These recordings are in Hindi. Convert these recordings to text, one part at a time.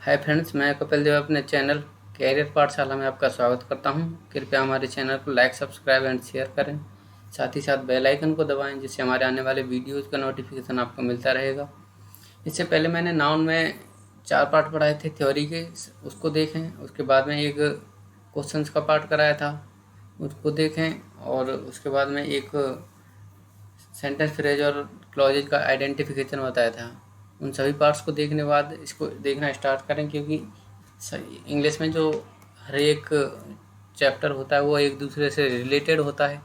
हाय फ्रेंड्स, मैं कपिल देव अपने चैनल कैरियर पाठशाला में आपका स्वागत करता हूं। कृपया हमारे चैनल को लाइक, सब्सक्राइब एंड शेयर करें। साथ ही साथ बेल आइकन को दबाएं, जिससे हमारे आने वाले वीडियोज़ का नोटिफिकेशन आपको मिलता रहेगा। इससे पहले मैंने नाउन में 4 पार्ट पढ़ाए थे थ्योरी के, उसको देखें। उसके बाद में एक क्वेश्चंस का पार्ट कराया था, उसको देखें। और उसके बाद में एक सेंटेंस, फ्रेज और क्लॉजेज का आइडेंटिफिकेशन बताया था। उन सभी पार्ट्स को देखने के बाद इसको देखना स्टार्ट करें, क्योंकि इंग्लिश में जो हर एक चैप्टर होता है वो एक दूसरे से रिलेटेड होता है।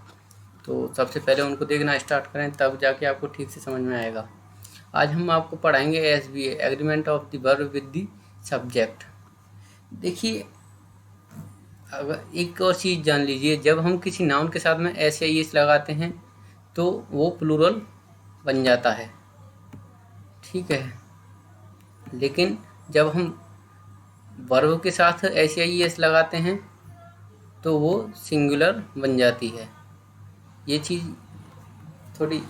तो सबसे पहले उनको देखना स्टार्ट करें, तब जाके आपको ठीक से समझ में आएगा। आज हम आपको पढ़ाएंगे SBA, agreement of the verb with the subject. देखिए, अगर एक और चीज़ जान लीजिए, जब हम किसी नाउन के साथ में एस या एस लगाते हैं तो वो प्लूरल बन जाता है, ठीक है। लेकिन जब हम वर्ब के साथ एस या एस लगाते हैं तो वो सिंगुलर बन जाती है। ये चीज़ थोड़ी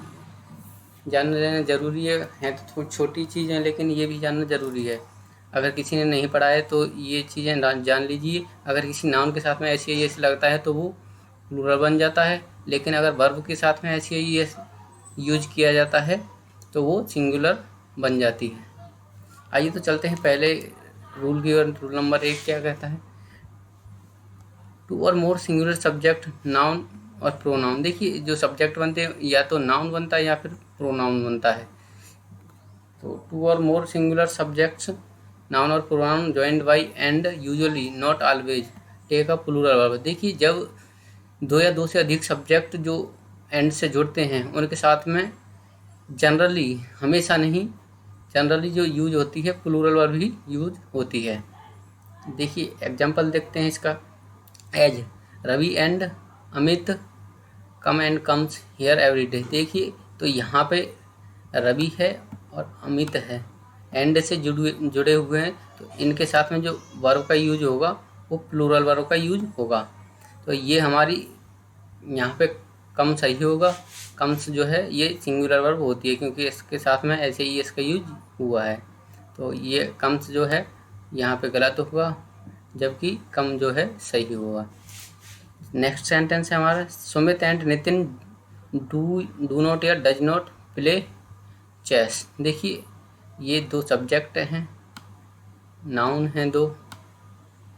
जान लेना ज़रूरी है तो थोड़ी छोटी चीज़ है, लेकिन ये भी जानना ज़रूरी है। अगर किसी ने नहीं पढ़ा है तो ये चीज़ें जान लीजिए। अगर किसी नाउन के साथ में एस या एस लगता है तो वो प्लूरल बन जाता है, लेकिन अगर वर्ब के साथ में एस या एस यूज किया जाता है तो वो सिंगुलर बन जाती है। आइए तो चलते हैं पहले रूल की ओर। रूल नंबर 1 क्या कहता है? 2 और मोर सिंगुलर सब्जेक्ट, नाउन और प्रोनाउन। देखिए, जो सब्जेक्ट बनते हैं या तो नाउन बनता है या फिर प्रोनाउन बनता है। तो 2 और मोर सिंगुलर सब्जेक्ट्स, नाउन और pronoun joined by and usually not always take a plural verb. देखिए, जब 2 या 2 से अधिक सब्जेक्ट जो एंड से जुड़ते हैं उनके साथ में जनरली, हमेशा नहीं, जनरली जो यूज होती है प्लूरल वर्ब ही यूज होती है। देखिए एग्जांपल देखते हैं इसका। As Ravi and Amit come and comes here every day, तो यहाँ पे रवि है और अमित है, एंड से जुड़े हुए हैं, तो इनके साथ में जो वर्ब का यूज होगा वो प्लूरल वर्ब का यूज होगा। तो ये हमारी यहाँ पे कम सही होगा। कम्स जो है ये सिंगुलर वर्ब होती है, क्योंकि इसके साथ में ऐसे ही इसका यूज हुआ है। तो ये कम्स जो है यहाँ पे गलत होगा, जबकि कम जो है सही होगा। नेक्स्ट सेंटेंस है हमारा, Sumit and Nitin do not या डज नॉट प्ले चेस। देखिए, ये 2 सब्जेक्ट हैं, नाउन हैं 2,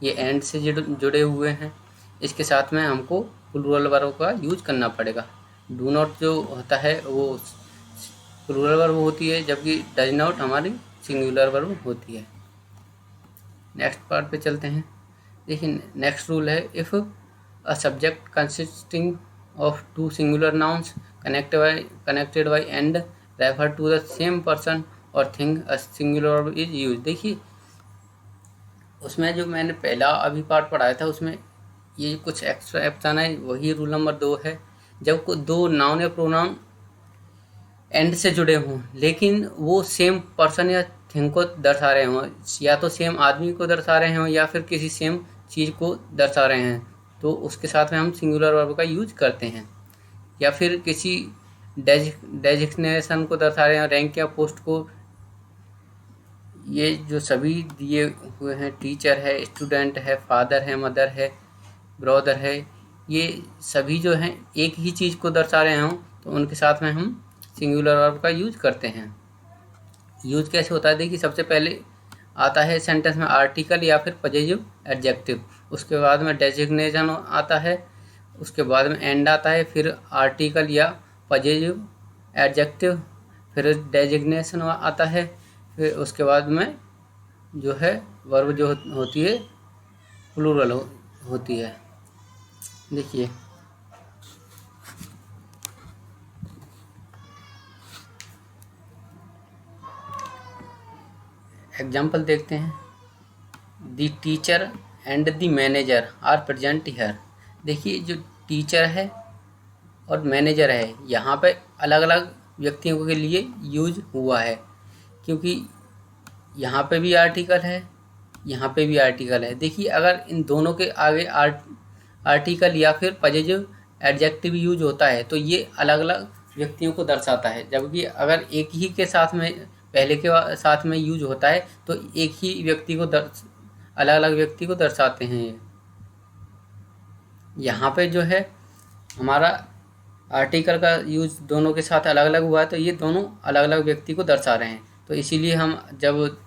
ये एंड से जुड़े हुए हैं। इसके साथ में हमको प्लूरल वर्ब का यूज करना पड़ेगा। डू नॉट जो होता है वो प्लूरल वर्ब होती है, जबकि डज नॉट हमारी सिंगुलर वर्ब होती है। नेक्स्ट पार्ट पे चलते हैं। देखिए, नेक्स्ट रूल है, if a subject consisting of 2 singular nouns connected by and refer to the same person or thing, a singular verb is use. देखिए, उसमें जो मैंने पहला अभी पार्ट पढ़ाया था उसमें ये कुछ एक्स्ट्रा ऑप्शन है, वही रूल नंबर 2 है। जब को 2 नाउन या प्रोनाउन एंड से जुड़े हों, लेकिन वो सेम पर्सन या थिंग को दर्शा रहे हों, या तो सेम आदमी को दर्शा रहे हों या फिर किसी सेम चीज़ को दर्शा रहे हैं, तो उसके साथ में हम सिंगुलर वर्ब का यूज करते हैं। या फिर किसी डेजिग्नेशन को दर्शा रहे हैं, रैंक या पोस्ट को। ये जो सभी दिए हुए हैं, टीचर है, स्टूडेंट है, फादर है, मदर है, ब्रदर है, ये सभी जो हैं एक ही चीज़ को दर्शा रहे हों तो उनके साथ में हम सिंगुलर वर्ब का यूज करते हैं। यूज कैसे होता है? देखिए, सबसे पहले आता है सेंटेंस में आर्टिकल या फिर पजेसिव एडजेक्टिव, उसके बाद में डेजिग्नेशन आता है, उसके बाद में एंड आता है, फिर आर्टिकल या पजेसिव एडजेक्टिव, फिर डेजिग्नेशन आता है, फिर उसके बाद में जो है वर्ब जो होती है प्लूरल होती है। देखिए, एग्जाम्पल देखते हैं। The teacher and the manager are present here. देखिए, जो टीचर है और मैनेजर है यहाँ पे अलग अलग व्यक्तियों के लिए यूज हुआ है, क्योंकि यहाँ पे भी आर्टिकल है, यहाँ पे भी आर्टिकल है। देखिए, अगर इन दोनों के आगे आर्टिकल या फिर पजेसिव एडजेक्टिव यूज होता है तो ये अलग अलग व्यक्तियों को दर्शाता है, जबकि अगर एक ही के साथ में पहले के साथ में यूज होता है तो एक ही व्यक्ति को अलग अलग व्यक्ति को दर्शाते हैं। ये यहाँ पे जो है हमारा आर्टिकल का यूज दोनों के साथ अलग अलग हुआ है, तो ये दोनों अलग अलग व्यक्ति को दर्शा रहे हैं। तो इसीलिए हम जब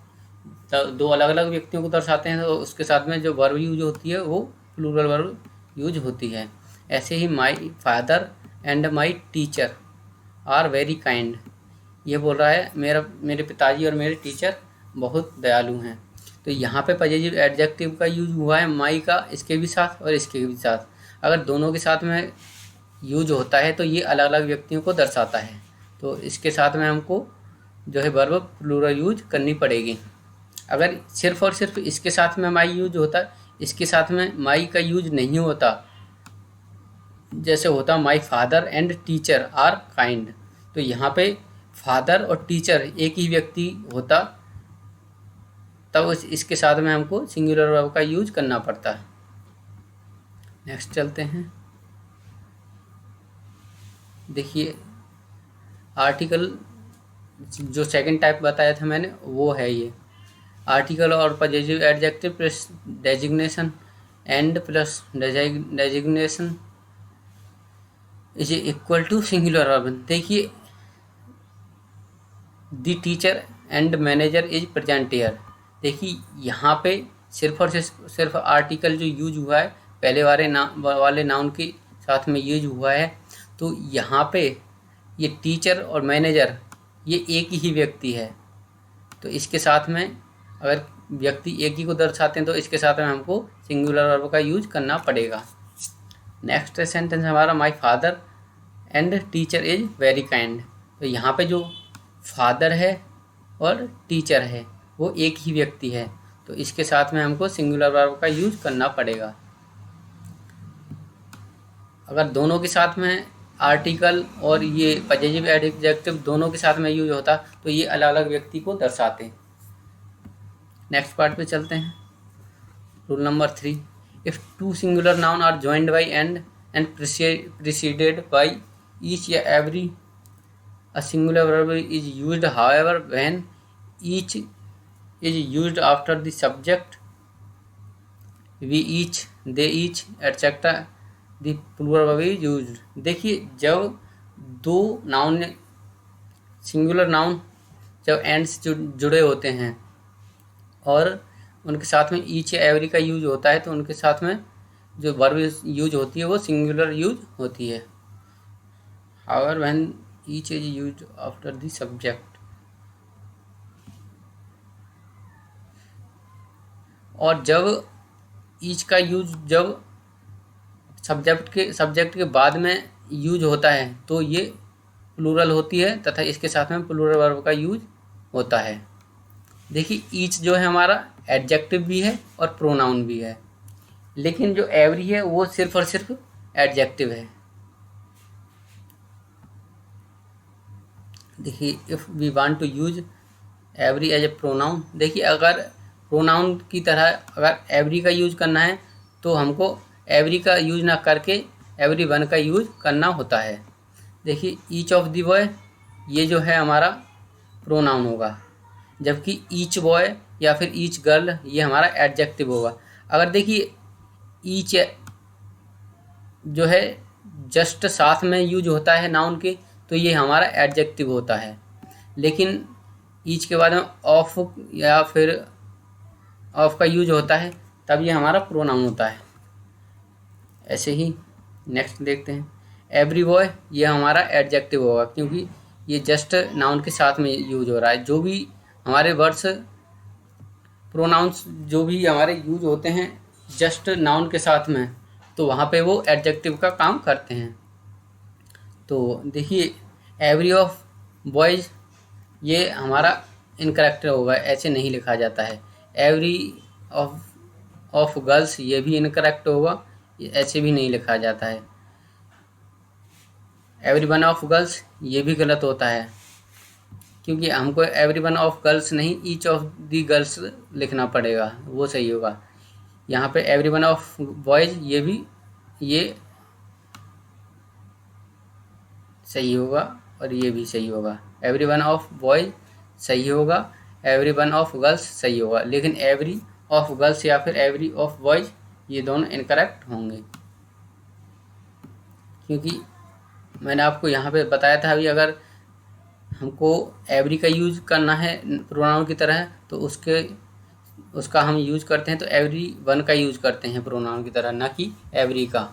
दो अलग अलग व्यक्तियों को दर्शाते हैं तो उसके साथ में जो वर्ब यूज होती है वो प्लूरल वर्ब यूज होती है। ऐसे ही my father and my teacher are very kind, ये बोल रहा है मेरे पिताजी और मेरे टीचर बहुत दयालु हैं। तो यहाँ पे पॉजिटिव एडजेक्टिव का यूज हुआ है माई का इसके भी साथ और इसके भी साथ। अगर दोनों के साथ में यूज होता है तो ये अलग अलग व्यक्तियों को दर्शाता है, तो इसके साथ में हमको जो है वर्ब प्लूरल यूज करनी पड़ेगी। अगर सिर्फ और सिर्फ इसके साथ में माई यूज होता, इसके साथ में माई का यूज नहीं होता, जैसे होता my father and teacher are kind, तो यहाँ पे फादर और टीचर एक ही व्यक्ति होता, तब इसके साथ में हमको सिंगुलर वर्ब का यूज करना पड़ता है। नेक्स्ट चलते हैं। देखिए आर्टिकल जो सेकंड टाइप बताया था मैंने वो है ये आर्टिकल और positive adjective plus designation and plus designation is equal to singular verb. देखिए the teacher and manager is present here. देखिए यहाँ पे सिर्फ और सिर्फ आर्टिकल जो यूज हुआ है पहले वाले नाउन के साथ में यूज हुआ है, तो यहाँ पे ये टीचर और मैनेजर ये एक ही व्यक्ति है, तो इसके साथ में अगर व्यक्ति एक ही को दर्शाते हैं तो इसके साथ में हमको सिंगुलर वर्ब का यूज करना पड़ेगा। नेक्स्ट सेंटेंस हमारा माई father and teacher is very kind. तो यहाँ पे जो फादर है और टीचर है वो एक ही व्यक्ति है, तो इसके साथ में हमको सिंगुलर वर्ब का यूज करना पड़ेगा। अगर दोनों के साथ में आर्टिकल और ये पॉजिटिव एडजेक्टिव दोनों के साथ में यूज होता तो ये अलग अलग व्यक्ति को दर्शाते। नेक्स्ट पार्ट पे चलते हैं। Rule number 3, if two singular noun are joined by and preceded by each या every a singular verb is used, however when each is used after the subject, we each, they each etc, the plural verb is used। देखिए जब दो नाउन सिंगुलर नाउन जब एंड से जुड़े होते हैं और उनके साथ में ईच या एवरी का यूज होता है तो उनके साथ में जो वर्ब यूज होती है वो सिंगुलर यूज होती है। however when each is used after the subject, और जब ईच का यूज जब सब्जेक्ट के बाद में यूज होता है तो ये प्लूरल होती है तथा इसके साथ में प्लूरल वर्ब का यूज होता है। देखिए ईच जो है हमारा एडजेक्टिव भी है और प्रोनाउन भी है, लेकिन जो एवरी है वो सिर्फ और सिर्फ एडजेक्टिव है। देखिए if we want to use every as a pronoun, देखिए अगर प्रोनाउन की तरह अगर एवरी का यूज करना है तो हमको एवरी का यूज ना करके एवरी वन का यूज करना होता है। देखिए ईच ऑफ द बॉय ये जो है हमारा प्रोनाउन होगा, जबकि ईच बॉय या फिर ईच गर्ल ये हमारा एडजेक्टिव होगा। अगर देखिए ईच जो है जस्ट साथ में यूज होता है नाउन के तो ये हमारा एडजेक्टिव होता है, लेकिन ईच के बाद में ऑफ या फिर ऑफ का यूज होता है तब ये हमारा प्रोनाउन होता है। ऐसे ही नेक्स्ट देखते हैं। एवरी बॉय ये हमारा एडजेक्टिव होगा क्योंकि ये जस्ट नाउन के साथ में यूज हो रहा है। जो भी हमारे वर्ड्स प्रोनाउंस जो भी हमारे यूज होते हैं जस्ट नाउन के साथ में तो वहाँ पे वो एडजेक्टिव का काम करते हैं। तो देखिए एवरी ऑफ बॉयज़ ये हमारा इनकरेक्ट होगा, ऐसे नहीं लिखा जाता है। एवरी ऑफ गर्ल्स ये भी इनकरेक्ट होगा, ऐसे भी नहीं लिखा जाता है। एवरी वन ऑफ गर्ल्स ये भी गलत होता है क्योंकि हमको एवरी वन ऑफ गर्ल्स नहीं ईच ऑफ दी गर्ल्स लिखना पड़ेगा, वो सही होगा। यहाँ पे एवरी वन ऑफ बॉयज़ ये सही होगा और ये भी सही होगा। एवरी वन ऑफ बॉयज़ सही होगा, एवरी वन ऑफ गर्ल्स सही होगा, लेकिन एवरी ऑफ गर्ल्स या फिर एवरी ऑफ बॉयज ये दोनों इनकरेक्ट होंगे, क्योंकि मैंने आपको यहाँ पे बताया था अभी, अगर हमको एवरी का यूज करना है प्रोनाउन की तरह तो उसका हम यूज करते हैं तो एवरी वन का यूज करते हैं प्रोनाउन की तरह, ना कि एवरी का,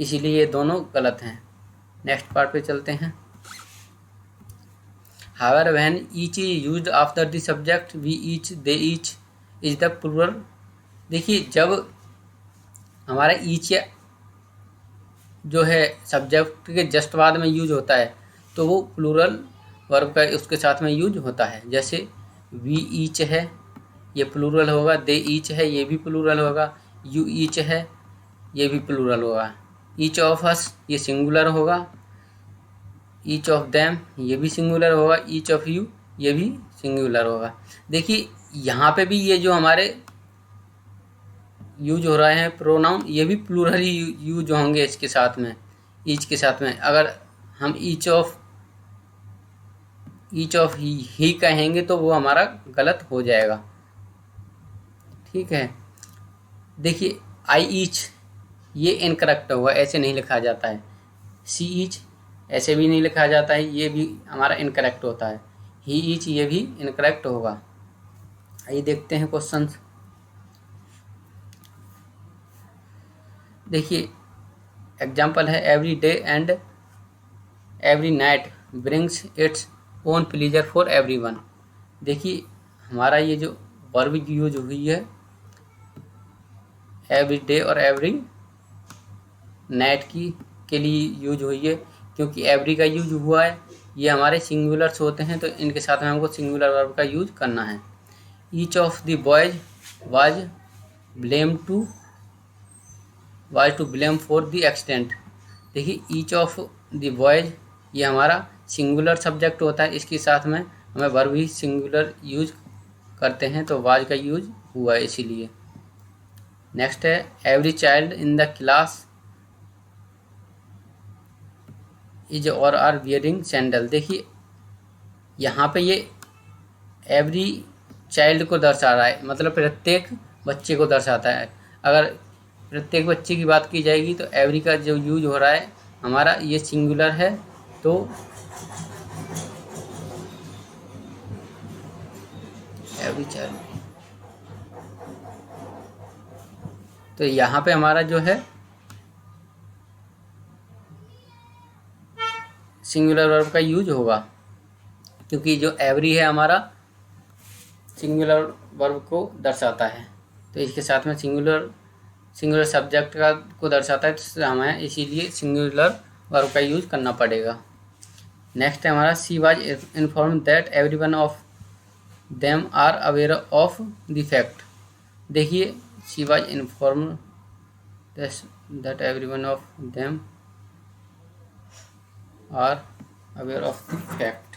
इसीलिए ये दोनों गलत हैं। नेक्स्ट पार्ट पे चलते हैं। However when each is used after the subject we each they each is the plural. देखिए जब हमारा ईच जो है सब्जेक्ट के जस्ट बाद में यूज होता है तो वो प्लूरल वर्ब का उसके साथ में यूज होता है। जैसे वी ईच है ये प्लूरल होगा, दे ईच है ये भी प्लूरल होगा, यू ईच है ये भी प्लूरल होगा, ईच ऑफ अस ये सिंगुलर होगा, ईच ऑफ देम ये भी सिंगुलर होगा, ईच ऑफ यू ये भी सिंगुलर होगा। देखिए यहाँ पे भी ये जो हमारे यूज हो रहे हैं प्रोनाउन ये भी प्लूरल ही यूज होंगे इसके साथ में, ईच के साथ में। अगर हम ईच ऑफ ही कहेंगे तो वो हमारा गलत हो जाएगा, ठीक है। देखिए आई ईच ये इनकरेक्ट होगा, ऐसे नहीं लिखा जाता है। सी ईच ऐसे भी नहीं लिखा जाता है, ये भी हमारा इनकरेक्ट होता है। ही ईच ये भी इनकरेक्ट होगा। आइए देखते हैं क्वेश्चंस। देखिए एग्जाम्पल है every day and every night brings its own pleaser for everyone. देखिए हमारा ये जो वर्ब यूज हुई है एवरी डे और एवरी नाइट के लिए यूज हुई है, क्योंकि एवरी का यूज हुआ है, ये हमारे सिंगुलर्स होते हैं तो इनके साथ में हमको सिंगुलर वर्ब का यूज करना है। Each of the boys was to blame for the accident. देखिए ईच ऑफ द बॉयज ये हमारा सिंगुलर सब्जेक्ट होता है, इसके साथ में हमें वर्ब भी सिंगुलर यूज करते हैं तो वाज का यूज हुआ है इसीलिए। नेक्स्ट है every child in the class is और आर वियरिंग सैंडल। देखिए यहाँ पे ये एवरी चाइल्ड को दर्शा रहा है, मतलब प्रत्येक बच्चे को दर्शाता है। अगर प्रत्येक बच्चे की बात की जाएगी तो एवरी का जो यूज हो रहा है हमारा ये सिंगुलर है, तो एवरी चाइल्ड, तो यहाँ पे हमारा जो है सिंगुलर वर्ब का यूज होगा, क्योंकि जो एवरी है हमारा सिंगुलर वर्ब को दर्शाता है, तो इसके साथ में सिंगुलर सब्जेक्ट को दर्शाता है, तो हमें इसीलिए सिंगुलर वर्ब का यूज करना पड़ेगा। नेक्स्ट है हमारा she was informed that everyone of them are aware of the fact. देखिए she was informed that everyone of them are aware of the fact.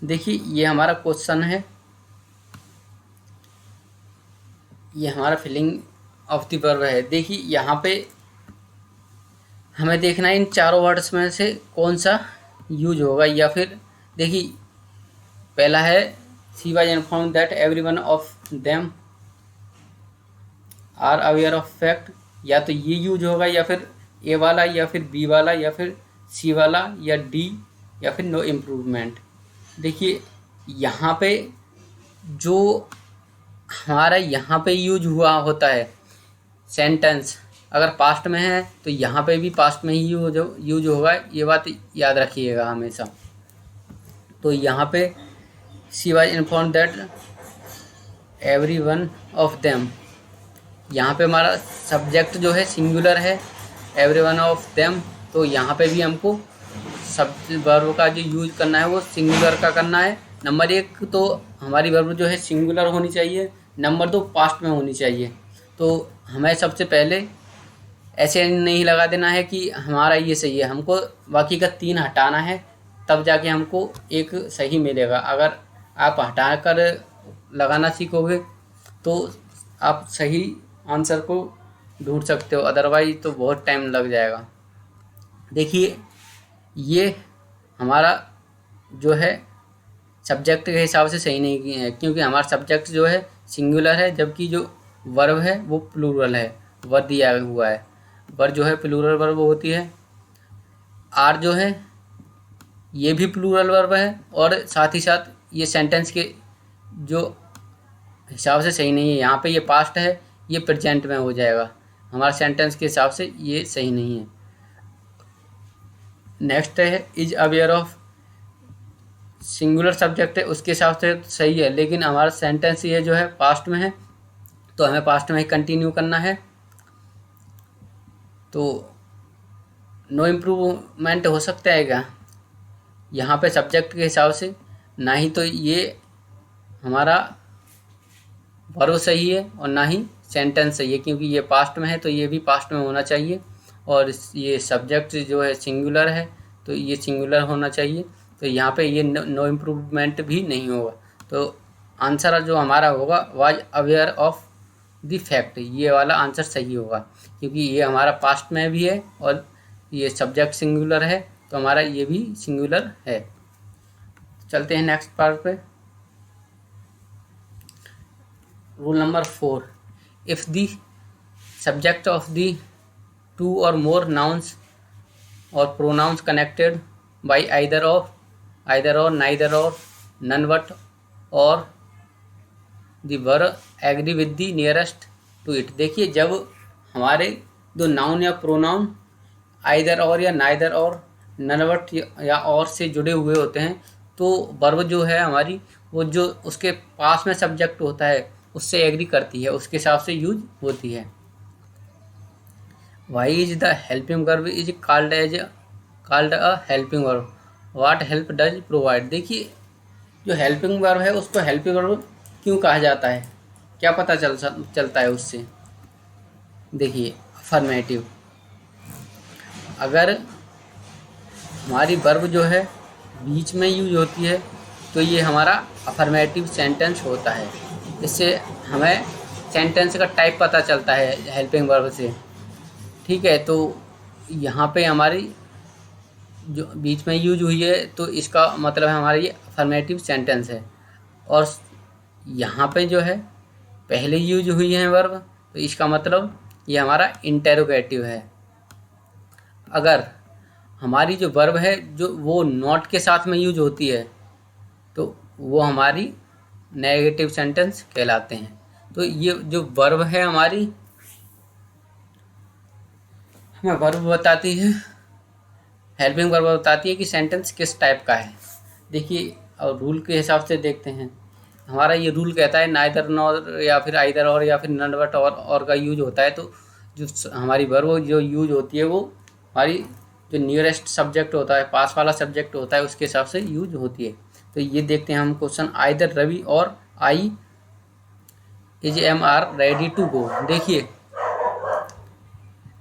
देखिए ये हमारा क्वेश्चन है, ये हमारा फिलिंग ऑफ द वर्ब है। देखिए यहाँ पे हमें देखना है इन चारों वर्ड्स में से कौन सा यूज होगा, या फिर देखिए पहला है she was informed that everyone of them are aware of fact, या तो ये यूज होगा या फिर ए वाला या फिर बी वाला या फिर सी वाला या डी या फिर नो इम्प्रूवमेंट। देखिए यहाँ पे जो हमारा यहाँ पे यूज हुआ होता है सेंटेंस, अगर पास्ट में है तो यहाँ पे भी पास्ट में ही यूज होगा, ये बात याद रखिएगा हमेशा। तो यहाँ पे she was informed that every one of them, यहाँ पे हमारा सब्जेक्ट जो है सिंगुलर है एवरी वन ऑफ देम, तो यहाँ पे भी हमको वर्ब का जो यूज करना है वो सिंगुलर का करना है। नंबर 1 तो हमारी वर्ब जो है सिंगुलर होनी चाहिए, नंबर 2 पास्ट में होनी चाहिए। तो हमें सबसे पहले ऐसे नहीं लगा देना है कि हमारा ये सही है, हमको बाकी का 3 हटाना है, तब जाके हमको एक सही मिलेगा। अगर आप हटा कर लगाना सीखोगे तो आप सही आंसर को ढूंढ सकते हो, अदरवाइज तो बहुत टाइम लग जाएगा। देखिए ये हमारा जो है सब्जेक्ट के हिसाब से सही नहीं है, क्योंकि हमारा सब्जेक्ट जो है सिंगुलर है, जबकि जो वर्ब है वो प्लूरल है। वर्ब दिया हुआ है, वर्ब जो है प्लूरल वर्ब होती है। आर जो है ये भी प्लूरल वर्ब है, और साथ ही साथ ये सेंटेंस के जो हिसाब से सही नहीं है। यहाँ पे ये पास्ट है, ये प्रेजेंट में हो जाएगा, हमारे सेंटेंस के हिसाब से ये सही नहीं है। नेक्स्ट है is aware of, singular subject है, उसके हिसाब से सही है, लेकिन हमारा सेंटेंस ये जो है पास्ट में है, तो हमें पास्ट में ही कंटिन्यू करना है। तो नो इम्प्रूवमेंट हो सकता है क्या यहाँ पे सब्जेक्ट के हिसाब से? ना ही तो ये हमारा वर्ब सही है और ना ही सेंटेंस सही है, क्योंकि ये पास्ट में है तो ये भी पास्ट में होना चाहिए, और ये सब्जेक्ट जो है सिंगुलर है तो ये सिंगुलर होना चाहिए। तो यहाँ पे ये नो इम्प्रूवमेंट भी नहीं होगा। तो आंसर जो हमारा होगा was aware of the fact, ये वाला आंसर सही होगा, क्योंकि ये हमारा पास्ट में भी है और ये सब्जेक्ट सिंगुलर है, तो हमारा ये भी सिंगुलर है। चलते हैं नेक्स्ट पार्ट पे। Rule number 4, if the subject of the two or more nouns or pronouns connected by either और neither or none but or the verb agree with the nearest to it. देखिए, जब हमारे दो नाउन या प्रोनाउन आइदर और या नाइदर और नन बट या और से जुड़े हुए होते हैं, तो वर्ब जो है हमारी वो जो उसके पास में सब्जेक्ट होता है उससे एग्री करती है, उसके हिसाब से यूज होती है। Why is the helping verb is called a helping verb, what help does provide. देखिए, जो हेल्पिंग वर्ब है उसको हेल्पिंग वर्ब क्यों कहा जाता है, क्या पता चलता है उससे? देखिए, अफर्मेटिव, अगर हमारी वर्ब जो है बीच में यूज होती है तो ये हमारा अफर्मेटिव सेंटेंस होता है। इससे हमें सेंटेंस का टाइप पता चलता है हेल्पिंग वर्ब से। ठीक है, तो यहाँ पे हमारी जो बीच में यूज हुई है तो इसका मतलब है हमारा ये अफर्मेटिव सेंटेंस है। और यहाँ पे जो है पहले यूज हुई है वर्ब, तो इसका मतलब ये हमारा इंटेरोगेटिव है। अगर हमारी जो वर्ब है जो वो नॉट के साथ में यूज होती है तो वो हमारी नेगेटिव सेंटेंस कहलाते हैं। तो ये जो वर्ब है हमारी हमें वर्ब बताती है, हेल्पिंग वर्ब बताती है कि सेंटेंस किस टाइप का है। देखिए, और रूल के हिसाब से देखते हैं, हमारा ये रूल कहता है नाइदर नॉर या फिर आइदर और या फिर नन बट और का यूज होता है, तो जो हमारी वर्ब जो यूज होती है वो हमारी जो नियरेस्ट सब्जेक्ट होता है, पास वाला सब्जेक्ट होता है, उसके हिसाब से यूज होती है। तो ये देखते हैं हम question, either Ravi or I is am are ready to go. देखिए,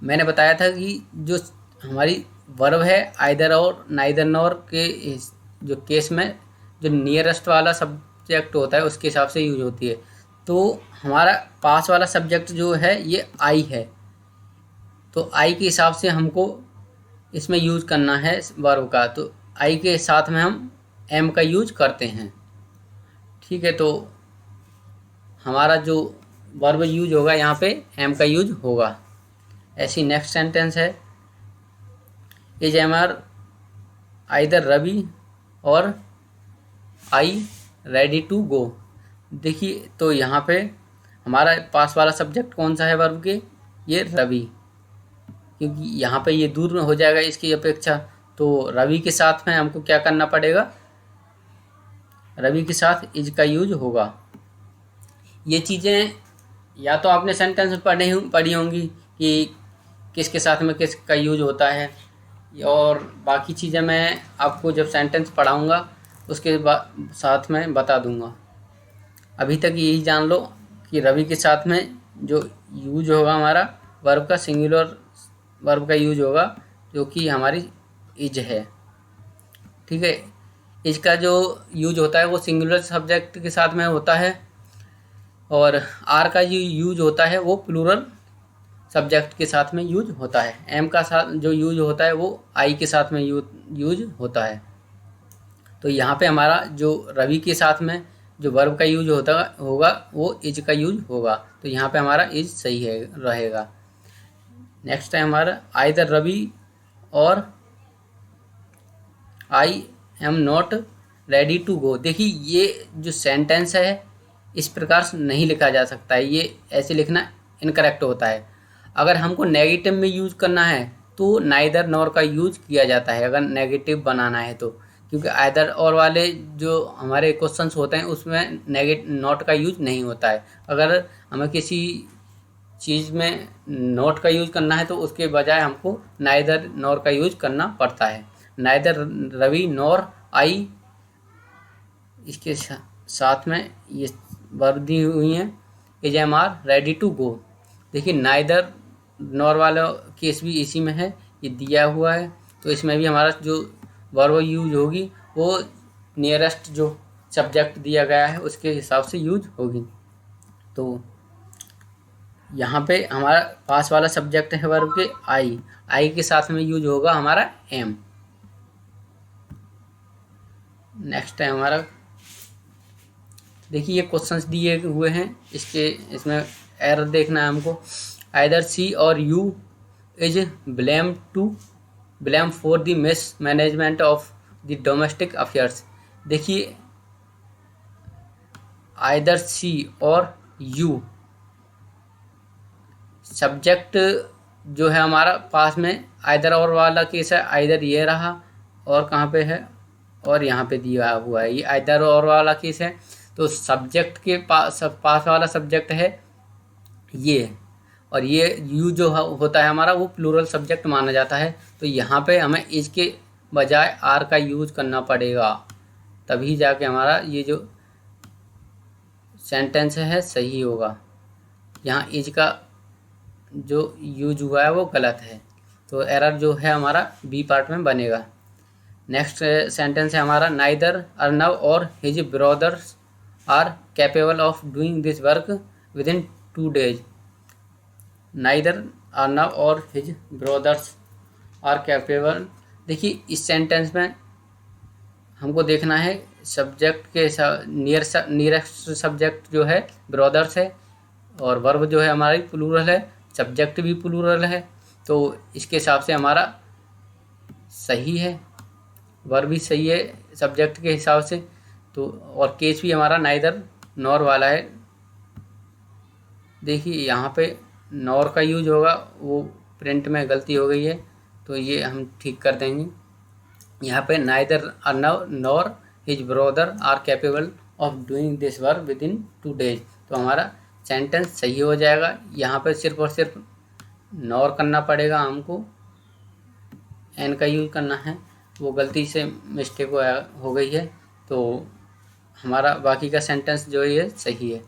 मैंने बताया था कि जो हमारी वर्ब है आइदर और नाइदर नॉर के जो केस में जो नियरेस्ट वाला सब्जेक्ट होता है उसके हिसाब से यूज होती है। तो हमारा पास वाला सब्जेक्ट जो है ये आई है, तो आई के हिसाब से हमको इसमें यूज करना है वर्ब का, तो आई के साथ में हम एम का यूज करते हैं। ठीक है, तो हमारा जो वर्ब यूज होगा यहाँ पे एम का यूज होगा। ऐसी नेक्स्ट सेंटेंस है, is am are either Ravi or I ready to go. देखिए, तो यहाँ पे हमारा पास वाला सब्जेक्ट कौन सा है वर्ब के, ये रवि, क्योंकि यहाँ पे ये दूर में हो जाएगा इसकी अपेक्षा, तो रवि के साथ में हमको क्या करना पड़ेगा, रवि के साथ इज का यूज होगा। ये चीज़ें या तो आपने सेंटेंस में पढ़ी होंगी कि किसके साथ में किस का यूज होता है, और बाकी चीज़ें मैं आपको जब सेंटेंस पढ़ाऊँगा उसके साथ में बता दूँगा। अभी तक यही जान लो कि रवि के साथ में जो यूज होगा हमारा वर्ब का, सिंगुलर वर्ब का यूज होगा जो कि हमारी इज है। ठीक है, इज का जो यूज होता है वो सिंगुलर सब्जेक्ट के साथ में होता है, और आर का जो यूज होता है वो प्लूरल सब्जेक्ट के साथ में यूज होता है। एम का साथ जो यूज होता है वो आई के साथ में यूज होता है। तो यहाँ पे हमारा जो रवि के साथ में जो वर्ब का यूज होता होगा वो इज का यूज होगा, तो यहाँ पे हमारा इज सही है रहेगा। नेक्स्ट है हमारा either Ravi or I am not ready to go. देखिए ये जो सेंटेंस है इस प्रकार से नहीं लिखा जा सकता है, ये ऐसे लिखना इनकरेक्ट होता है। अगर हमको नेगेटिव में यूज करना है तो नाइदर नॉर का यूज किया जाता है अगर नेगेटिव बनाना है तो, क्योंकि आइदर और वाले जो हमारे क्वेश्चंस होते हैं उसमें नॉट का यूज नहीं होता है। अगर हमें किसी चीज़ में नॉट का यूज करना है तो उसके बजाय हमको नाइदर नॉर का यूज करना पड़ता है। नाइदर रवि नॉर आई, इसके साथ में ये वर्ब दी हुई हैं is am are ready to go. देखिए नाइदर नॉर वाला केस भी इसी में है, ये दिया हुआ है, तो इसमें भी हमारा जो वर्ब यूज होगी वो नियरेस्ट जो सब्जेक्ट दिया गया है उसके हिसाब से यूज होगी। तो यहाँ पे हमारा पास वाला सब्जेक्ट है वर्ब के आई के साथ में यूज होगा हमारा एम। नेक्स्ट है हमारा, देखिए ये क्वेश्चंस दिए हुए हैं, इसमें एरर देखना है हमको। आइदर सी और you is blame for the miss management of the domestic affairs. देखिए आइदर सी और यू, सब्जेक्ट जो है हमारा पास में आइदर और वाला केस है, आइदर ये रहा और कहाँ पे है और यहाँ पे दिया हुआ है, ये आइदर और वाला केस है। तो सब्जेक्ट के पास वाला सब्जेक्ट है ये, और ये यू जो होता है हमारा वो प्लूरल सब्जेक्ट माना जाता है। तो यहाँ पे हमें इज के बजाय आर का यूज करना पड़ेगा, तभी जाके हमारा ये जो सेंटेंस है सही होगा। यहाँ इज का जो यूज हुआ है वो गलत है, तो एरर जो है हमारा बी पार्ट में बनेगा। नेक्स्ट सेंटेंस है हमारा neither Arnav or his brothers are capable of doing this work within 2 days। Neither Arnav or his brothers are capable, देखिए इस सेंटेंस में हमको देखना है सब्जेक्ट के नियरेस्ट सब्जेक्ट जो है ब्रदर्स है, और वर्ब जो है हमारी प्लूरल है, सब्जेक्ट भी प्लूरल है, तो इसके हिसाब से हमारा सही है, वर्ब भी सही है सब्जेक्ट के हिसाब से। तो और केस भी हमारा नाइदर नॉर वाला है। देखिए यहाँ पे नॉर का यूज होगा, वो प्रिंट में गलती हो गई है तो ये हम ठीक कर देंगे। यहाँ पे neither Arnav nor his brother are capable of doing this work within 2 days, तो हमारा सेंटेंस सही हो जाएगा। यहाँ पे सिर्फ और सिर्फ नॉर करना पड़ेगा हमको, एन का यूज करना है, वो गलती से मिस्टेक हो गई है, तो हमारा बाकी का सेंटेंस जो है सही है।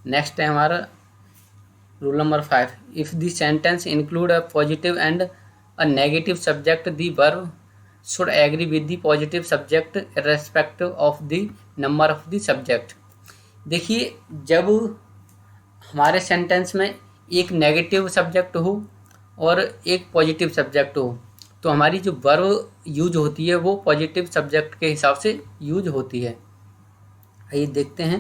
नेक्स्ट है हमारा rule number 5, if the sentence include a positive and a negative subject the verb should agree with the positive subject irrespective of the number of the subject. देखिए जब हमारे सेंटेंस में एक नेगेटिव सब्जेक्ट हो और एक पॉजिटिव सब्जेक्ट हो तो हमारी जो वर्ब यूज होती है वो पॉजिटिव सब्जेक्ट के हिसाब से यूज होती है। आइए देखते हैं।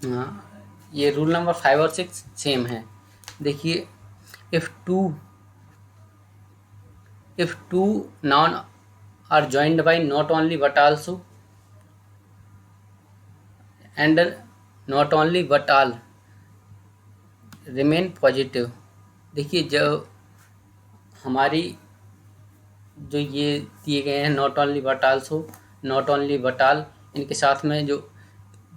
हाँ, ये रूल नंबर 5 और 6 सेम है। देखिए if two noun are joined by not only but also and not only but all remain positive. देखिए जो हमारी जो ये दिए गए हैं not only but also, not only but all, इनके साथ में जो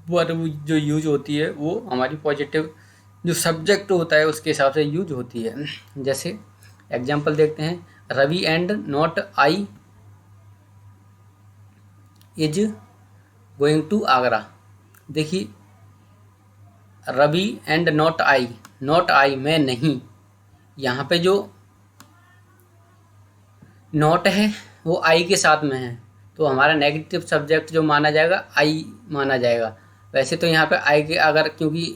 वर्ब जो यूज होती है वो हमारी पॉजिटिव जो सब्जेक्ट होता है उसके हिसाब से यूज होती है। जैसे एग्जांपल देखते हैं, Ravi and not I is going to Agra. देखिए रवि एंड नॉट आई मैं नहीं, यहाँ पे जो नॉट है वो आई के साथ में है तो हमारा नेगेटिव सब्जेक्ट जो माना जाएगा आई माना जाएगा। वैसे तो यहाँ पे आई के अगर क्योंकि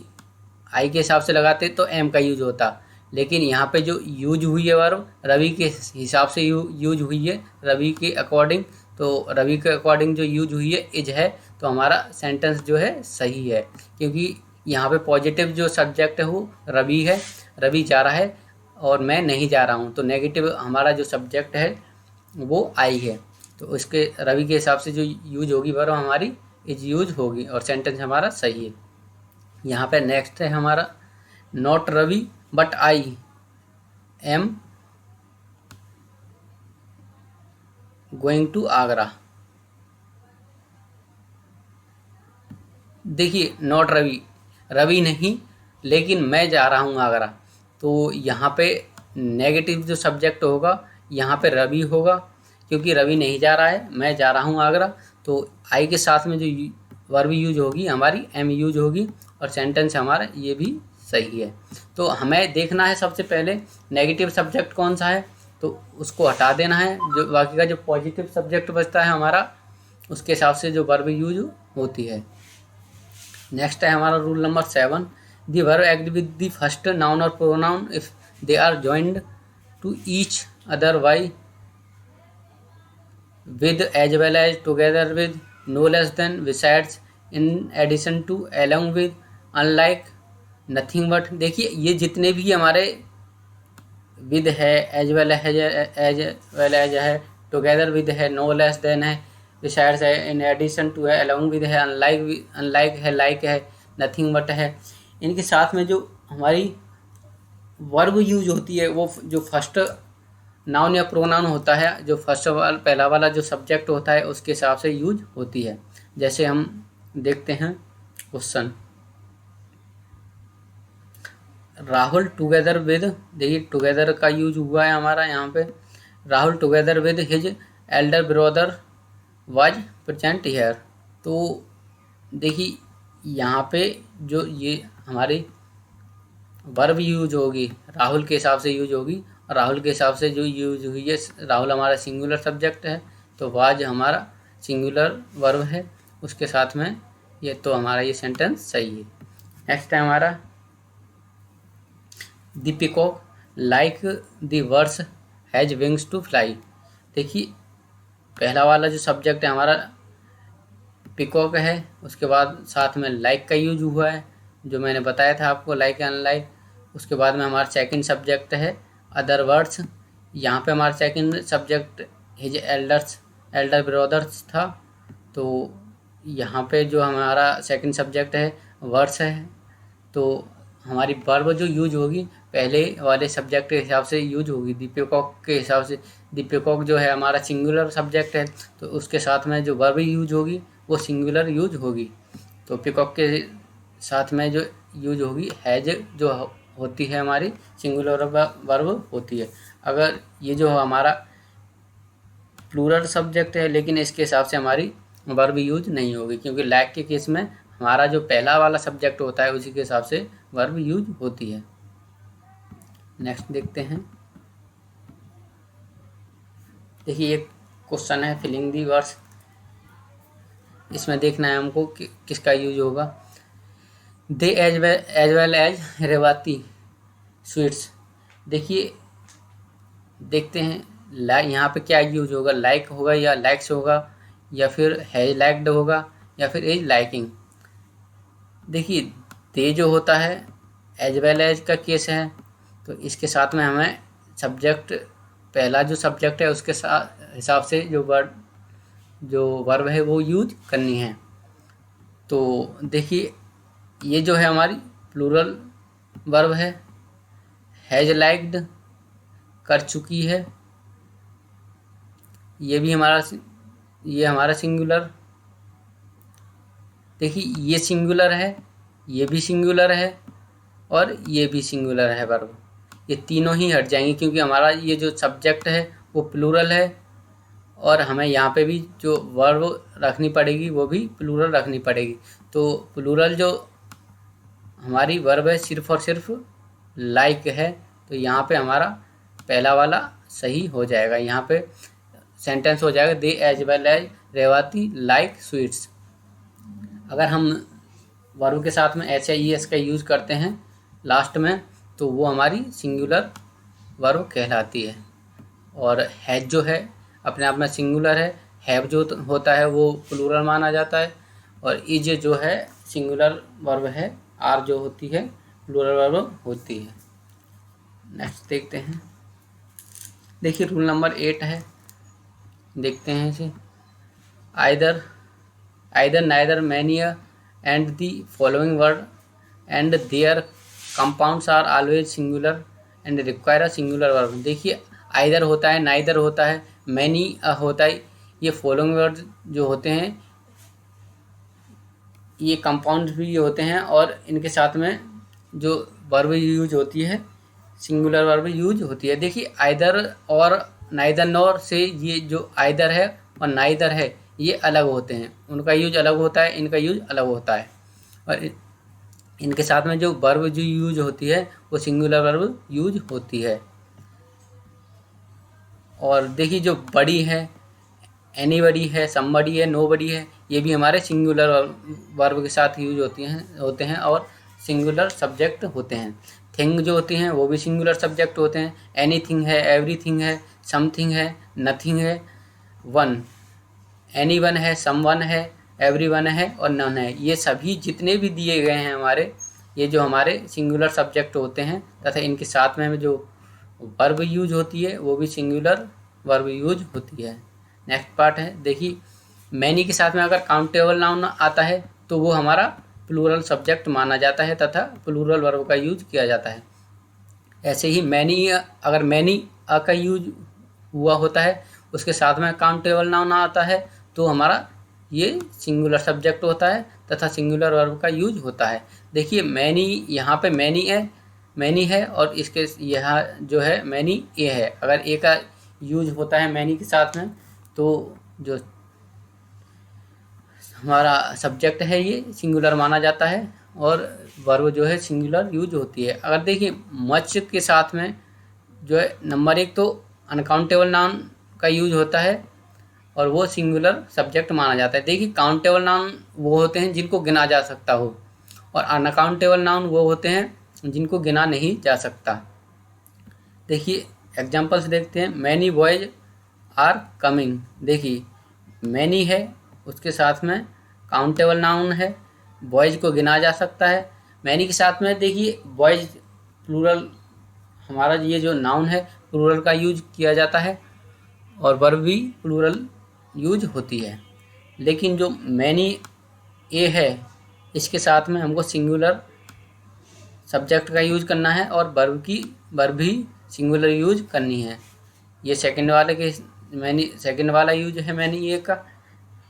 आई के हिसाब से लगाते तो एम का यूज होता, लेकिन यहाँ पे जो यूज हुई है वर्ब रवि के हिसाब से यूज हुई है, रवि के अकॉर्डिंग। तो रवि के अकॉर्डिंग जो यूज हुई है इज है, तो हमारा सेंटेंस जो है सही है, क्योंकि यहाँ पे पॉजिटिव जो सब्जेक्ट है वो रवि है, रवि जा रहा है और मैं नहीं जा रहा हूँ। तो नेगेटिव हमारा जो सब्जेक्ट है वो आई है, तो उसके रवि के हिसाब से जो यूज होगी वर्ब हमारी इज यूज होगी और सेंटेंस हमारा सही है। यहाँ पे नेक्स्ट है हमारा not Ravi but I am going to Agra. देखिए नॉट रवि, रवि नहीं लेकिन मैं जा रहा हूँ आगरा, तो यहाँ पे नेगेटिव जो सब्जेक्ट होगा यहाँ पे रवि होगा, क्योंकि रवि नहीं जा रहा है, मैं जा रहा हूँ आगरा। तो आई के साथ में जो वर्ब यूज होगी हमारी एम यूज होगी और सेंटेंस हमारा ये भी सही है। तो हमें देखना है सबसे पहले नेगेटिव सब्जेक्ट कौन सा है, तो उसको हटा देना है, जो बाकी का जो पॉजिटिव सब्जेक्ट बचता है हमारा उसके हिसाब से जो वर्ब यूज होती है। नेक्स्ट है हमारा rule number 7, the verb act with the first noun और pronoun if they are joined to each other by with as well as together with no less than besides in addition to along with unlike nothing but। देखिए ये जितने भी हमारे with है as well as है together with है no less than है besides है in addition to है along with है unlike है like है nothing but है, इनके साथ में जो हमारी वर्ब यूज होती है वो जो फर्स्ट नाउन या प्रोनाउन होता है, जो फर्स्ट वाला पहला वाला जो सब्जेक्ट होता है उसके हिसाब से यूज होती है। जैसे हम देखते हैं क्वेश्चन, राहुल टुगेदर विद, देखिए टुगेदर का यूज हुआ है हमारा यहाँ पे, Rahul together with his Elder brother was present here. तो देखिए यहाँ पे जो ये हमारी वर्ब यूज होगी राहुल के हिसाब से यूज होगी, और राहुल के हिसाब से जो यूज हुई है, राहुल हमारा सिंगुलर सब्जेक्ट है तो वाज हमारा सिंगुलर वर्ब है उसके साथ में ये, तो हमारा ये सेंटेंस सही है। नेक्स्ट है हमारा the peacock like the words has wings to fly. देखिए पहला वाला जो सब्जेक्ट है हमारा पीकॉक है, उसके बाद साथ में लाइक का यूज हुआ है जो मैंने बताया था आपको, लाइक अनलाइक। उसके बाद में हमारा सेकंड सब्जेक्ट है अदर वर्ड्स, यहाँ पे हमारा second subject his Elder brothers था, तो यहाँ पे जो हमारा सेकंड सब्जेक्ट है वर्ड्स है, तो हमारी वर्ब जो यूज होगी पहले वाले सब्जेक्ट के हिसाब से यूज होगी, द पीकॉक के हिसाब से। द पीकॉक जो है हमारा सिंगुलर सब्जेक्ट है तो उसके साथ में जो वर्ब यूज होगी वो सिंगुलर यूज होगी। तो पीकॉक के साथ में जो यूज होगी हैज जो होती है हमारी सिंगुलर वर्ब होती है। अगर ये जो हमारा प्लूरल सब्जेक्ट है लेकिन इसके हिसाब से हमारी वर्ब यूज नहीं होगी, क्योंकि लाइक के केस में हमारा जो पहला वाला सब्जेक्ट होता है उसी के हिसाब से वर्ब यूज होती है। नेक्स्ट देखते हैं, देखिए एक क्वेश्चन है फिलिंग दी वर्ड्स, इसमें देखना है हमको कि किसका यूज होगा। दे as well as Rewati sweets. देखिए देखते हैं यहाँ पे क्या यूज होगा, लाइक होगा या लाइक्स होगा या फिर हैज लाइक्ड होगा या फिर एज लाइकिंग। देखिए दे जो होता है एज वेल एज का केस है, तो इसके साथ में हमें सब्जेक्ट पहला जो सब्जेक्ट है उसके हिसाब से जो वर्ब है वो यूज करनी है। तो देखिए ये जो है हमारी प्लूरल वर्ब है, हैज लाइक्ड कर चुकी है, ये हमारा सिंगुलर। देखिए ये सिंगुलर है, ये भी सिंगुलर है और ये भी सिंगुलर है वर्ब, ये तीनों ही हट जाएंगे क्योंकि हमारा ये जो सब्जेक्ट है वो प्लूरल है और हमें यहाँ पे भी जो वर्ब रखनी पड़ेगी वो भी प्लूरल रखनी पड़ेगी। तो प्लूरल जो हमारी वर्ब है सिर्फ और सिर्फ लाइक है, तो यहाँ पे हमारा पहला वाला सही हो जाएगा, यहाँ पे सेंटेंस हो जाएगा they as well as Revathi like sweets. अगर हम वर्ब के साथ में एच आई एस का यूज़ करते हैं लास्ट में, तो वो हमारी सिंगुलर वर्ब कहलाती है। और हैज जो है अपने आप में सिंगुलर है, हैव जो होता है वो प्लूरल माना जाता है, और इज जो है सिंगुलर वर्ब है, आर जो होती है प्लूरल वर्ब होती है। नेक्स्ट देखते हैं। देखिए रूल नंबर 8 है, देखते हैं इसे। Either neither many and the following word and their compounds are always singular and require a singular verb. देखिए आइदर होता है, नाइदर होता है, मैनी होता है, ये फॉलोइंग वर्ड जो होते हैं ये कंपाउंड भी होते हैं, और इनके साथ में जो वर्ब यूज होती है सिंगुलर वर्ब यूज होती है। देखिए आइदर और नाइदर नॉर से ये जो आइदर है और नाइदर है ये अलग होते हैं, उनका यूज अलग होता है, इनका यूज अलग होता है, और इनके साथ में जो वर्ब जो यूज होती है वो सिंगुलर वर्ब यूज होती है। और देखिए जो बड़ी है, एनीबडी है, समबडी है, नोबडी है, ये भी हमारे सिंगुलर वर्ब के साथ यूज होते हैं और सिंगुलर सब्जेक्ट होते हैं। थिंग जो होती हैं वो भी सिंगुलर सब्जेक्ट होते हैं। एनीथिंग है, एवरीथिंग है, समथिंग है, नथिंग है, वन, एनीवन है, समवन है, एवरीवन है और नन है। ये सभी जितने भी दिए गए हैं हमारे, ये जो हमारे सिंगुलर सब्जेक्ट होते हैं, तथा इनके साथ में जो वर्ब यूज होती है वो भी सिंगुलर वर्ब यूज होती है। नेक्स्ट पार्ट है, देखिए मैनी के साथ में अगर काउंटेबल नाउन आता है तो वो हमारा प्लूरल सब्जेक्ट माना जाता है तथा प्लूरल वर्ब का यूज किया जाता है। ऐसे ही मैनी, अगर मैनी का यूज हुआ होता है उसके साथ में काउंटेबल नाउन आता है तो हमारा ये सिंगुलर सब्जेक्ट होता है तथा सिंगुलर वर्ब का यूज होता है। देखिए मैनी, यहाँ पे मैनी है और इसके यहाँ जो है मैनी ए है। अगर ए का यूज होता है मैनी के साथ में तो जो हमारा सब्जेक्ट है ये सिंगुलर माना जाता है और वर्ब जो है सिंगुलर यूज होती है। अगर देखिए मच के साथ में जो है नंबर 1 तो अनकाउंटेबल नाउन का यूज होता है और वो सिंगुलर सब्जेक्ट माना जाता है। देखिए काउंटेबल नाउन वो होते हैं जिनको गिना जा सकता हो, और अनकाउंटेबल नाउन वो होते हैं जिनको गिना नहीं जा सकता। देखिए एग्जांपल्स देखते हैं। Many boys are coming. देखिए मैनी है, उसके साथ में काउंटेबल नाउन है, बॉयज को गिना जा सकता है। मैनी के साथ में देखिए बॉयज प्लूरल, हमारा ये जो नाउन है प्लूरल का यूज किया जाता है और वर्ब भी प्लूरल यूज होती है। लेकिन जो मैनी ए है इसके साथ में हमको सिंगुलर सब्जेक्ट का यूज करना है और वर्ब भी सिंगुलर यूज करनी है। ये सेकंड वाला यूज है मैनी ए का,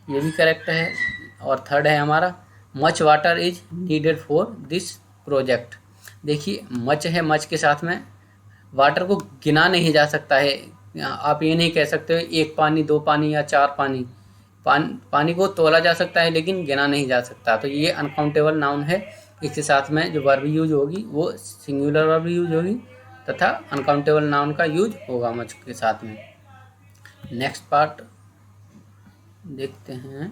ये भी करेक्ट है। और थर्ड है हमारा much water is needed for this project. देखिए मच है, मच के साथ में वाटर को गिना नहीं जा सकता है। आप ये नहीं कह सकते 1 पानी 2 पानी या 4 पानी। पानी को तोला जा सकता है लेकिन गिना नहीं जा सकता, तो ये अनकाउंटेबल नाउन है। इसके साथ में जो वर्ब यूज होगी वो सिंगुलर वर्ब यूज होगी तथा अनकाउंटेबल नाउन का यूज होगा मच के साथ में। नेक्स्ट पार्ट देखते हैं।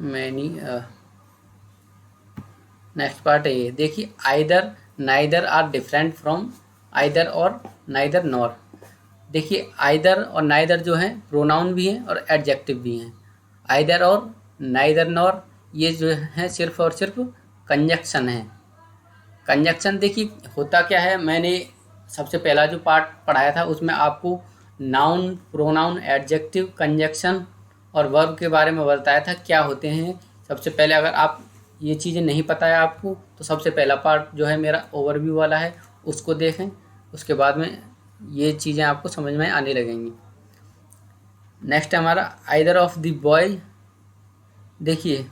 मैनी नेक्स्ट पार्ट है ये। देखिए either neither are different from either और नाइदर नॉर। देखिए आइदर और नाइदर जो हैं प्रोनाउन भी हैं और एडजेक्टिव भी हैं। आइदर और नाइदर नॉर ये जो है सिर्फ और सिर्फ कंजक्शन है। कंजक्शन देखिए होता क्या है, मैंने सबसे पहला जो पार्ट पढ़ाया था उसमें आपको नाउन, प्रोनाउन, एडजेक्टिव, कंजक्शन और वर्ब के बारे में बताया था क्या होते हैं। सबसे पहले अगर आप ये चीज़ें नहीं पता है आपको तो सबसे पहला पार्ट जो है मेरा ओवरव्यू वाला है उसको देखें, उसके बाद में ये चीज़ें आपको समझ में आने लगेंगी। नेक्स्ट हमारा आइदर ऑफ द बॉय। देखिए